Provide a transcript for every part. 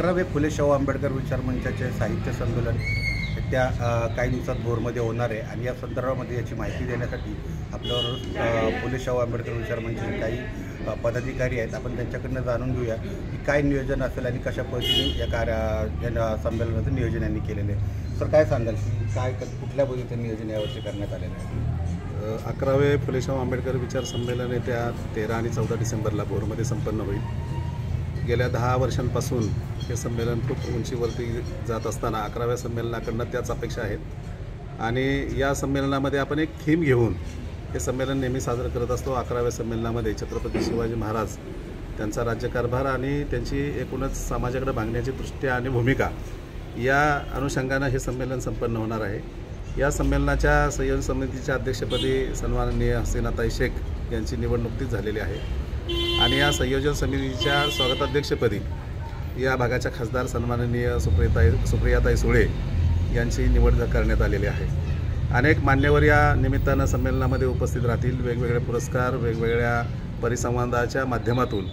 11वे फुले शाहू आंबेडकर विचार मंचाचे साहित्य संमेलन त्या काही दिवसात भोरमध्ये होणार आहे आणि या संदर्भामध्ये याची माहिती देण्यासाठी आपल्यावर फुले शाहू आंबेडकर विचार मंचाचे काही पदाधिकारी आहेत. आपण त्यांच्याकडनं जाणून घेऊया की काय नियोजन असेल आणि कशा पद्धतीने या संमेलनाचं नियोजन यांनी केलेलं आहे. सर, काय सांगाल की काय कुठल्या पद्धतीचं नियोजन यावर्षी करण्यात आलेलं आहे? 11वे फुले शाहू आंबेडकर विचार संमेलन येत्या 13 आणि 14 डिसेंबरला भोरमध्ये संपन्न होईल. गेल्या 10 वर्षांपासून हे संमेलन खूप उंचीवरती जात असताना 11व्या संमेलनाकडनं त्याच अपेक्षा आहेत आणि या संमेलनामध्ये आपण एक थीम घेऊन हे संमेलन नेहमी साजरं करत असतो. 11व्या संमेलनामध्ये छत्रपती शिवाजी महाराज, त्यांचा राज्यकारभार आणि त्यांची एकूणच समाजाकडे मागण्याची दृष्टी आणि भूमिका या अनुषंगानं हे संमेलन संपन्न होणार आहे. या संमेलनाच्या संयोजन समितीच्या अध्यक्षपदी सन्माननीय हसीनाताई शेख यांची निवड नुकतीच झालेली आहे आणि या संयोजन समितीच्या स्वागताध्यक्षपदी या भागाच्या खासदार सन्माननीय सुप्रियाताई सुळे यांची निवड करण्यात आलेली आहे. अनेक मान्यवर या निमित्तानं संमेलनामध्ये उपस्थित राहतील. वेगवेगळे पुरस्कार, वेगवेगळ्या परिसंवादाच्या माध्यमातून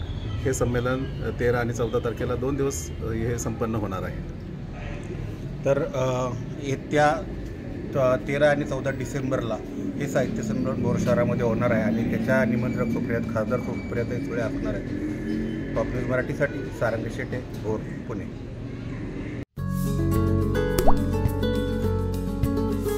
हे संमेलन 13 आणि 14 तारखेला 2 दिवस हे संपन्न होणार आहे. तर येत्या 13 आणि 14 डिसेंबरला हे साहित्य संमेलन भोर शहरामध्ये होणार आहे आणि त्याच्या निमंत्रक खासदार सुप्रियाताई सुळे असणार आहे. टॉप न्यूज मराठीसाठी सारंग शेटे, भोर, पुणे.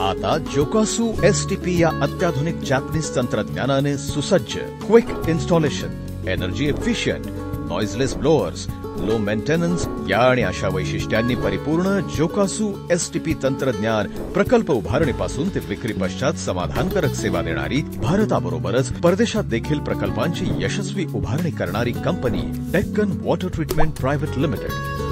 आता जोकासू STP या अत्याधुनिक जॅपनीज तंत्रज्ञानाने सुसज्ज, quick installation, energy efficient, noiseless blowers, low maintenance या आणि अशा वैशिष्ट्यांनी परिपूर्ण जोकासू STP तंत्रज्ञान प्रकल्प उभारणीपासून ते विक्री पश्चात समाधानकारक सेवा देणारी, भारताबरोबरच परदेशात देखील प्रकल्पांची यशस्वी उभारणी करणारी company Deccan water treatment private limited.